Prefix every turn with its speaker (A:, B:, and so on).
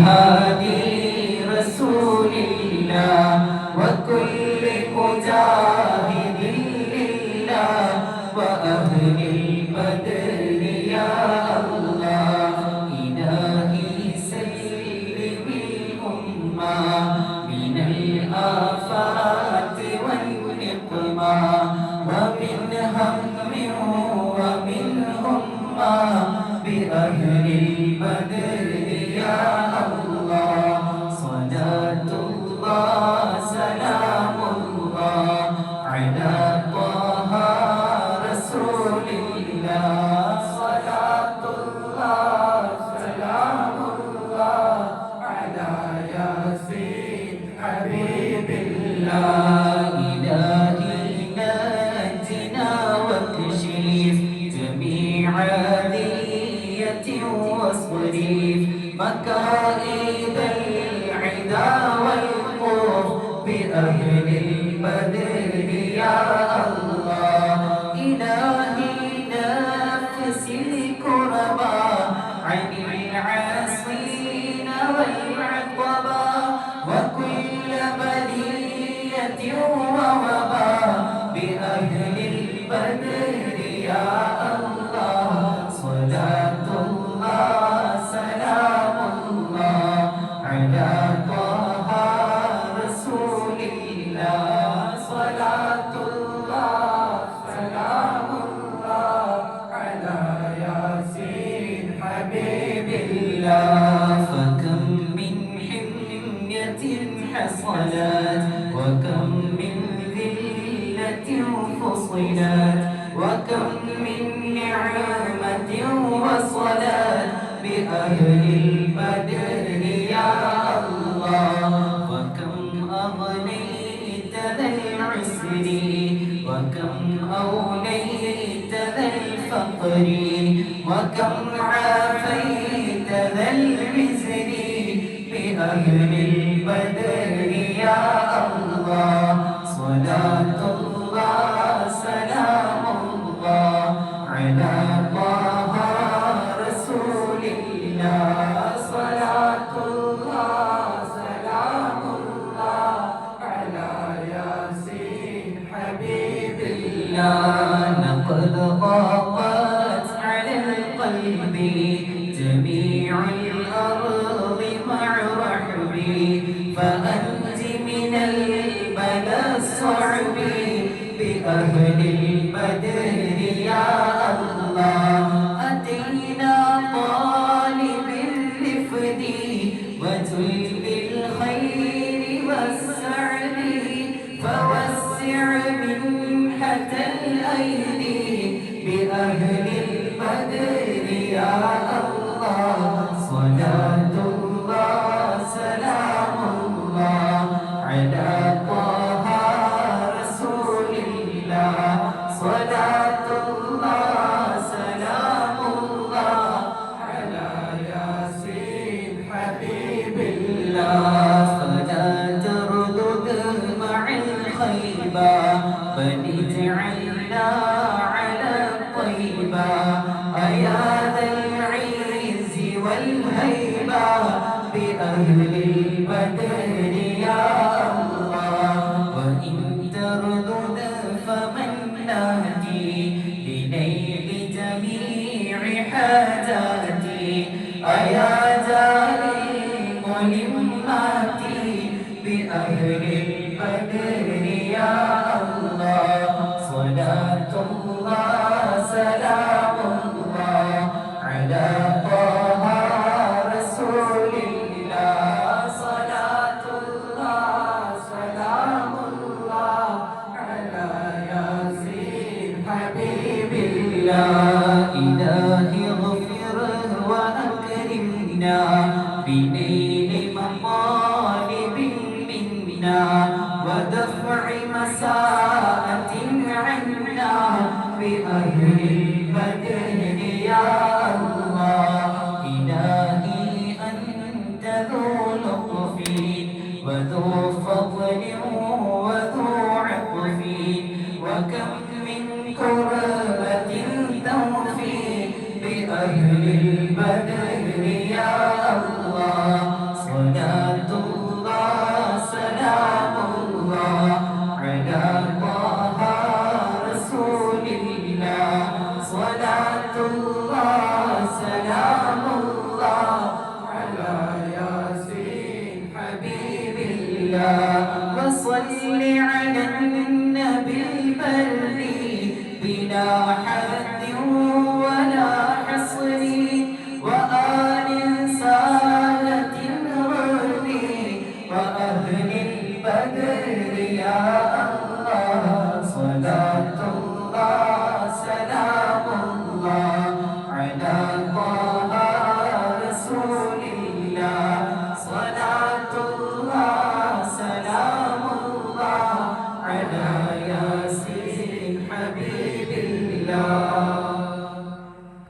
A: بهادي رسول الله وكل مجاهد لله وأهل البدر يا الله إلهي سلم الأمة من الآفات والنقمة ومن هم ومن همة بأهل البدر يا الله صلاة الله سلام الله على طه رسول الله صلاة الله سلام الله على ياسين حبيب الله إلهي نجنا واكشف جميع ذية واصرف مكائد العدا والخوف بأهل البدر يا الله إلهي نفس الكرباء عن العاصين والعقبى وكل بلية ووباء بأهل البدر يا الله صلاة الله سلام الله على طه رسول الله صلاة الله سلام الله على ياسين حبيب الله فكم من حمية حصلت وكم من ذلة فصلت وكم من نعمة وصلت بأهل البدر يا الله وكم أغنيت ذا العسر وكم أوليت ذا الفقر وكم عافيت ذا العزر بأهل البدر يا الله صلاة الله سلام الله على طه رسول الله صلاة الله سلام الله على ياسين حبيب الله لقد ضاقت على القلب جميع الأرض مع رحبي فأنت من البلاء الصعب بأهل البدر يا الله أتينا طالب الرفد وجلب الخير والسعد فوسع منحة الأيدي بأهل البدر يا الله صلاة الله سلام الله على طه رسول الله صلاة الله سلام الله على ياسين حبيب الله فلا تردد مع الخيبة بل اجعلنا على الطيبة أيا ذا العز والهيبة بأهل البدر يا الله وإن تردد فمن نهدي لنيل جميع حاجاتي أيا جالي الملمات بأهل البدر يا الله صلاة الله سلام الله على طه رسول الله صلاة الله سلام الله على ياسين حبيب الله إلهي اغفر وأكرمنا بنيل مطالب منا ودفع مساءة عنا بأهل البدر يا الله إلهي أنت ذو لطف وذو فضل وذو عطف وكم من كربة تنفي بأهل البدر يا الله طه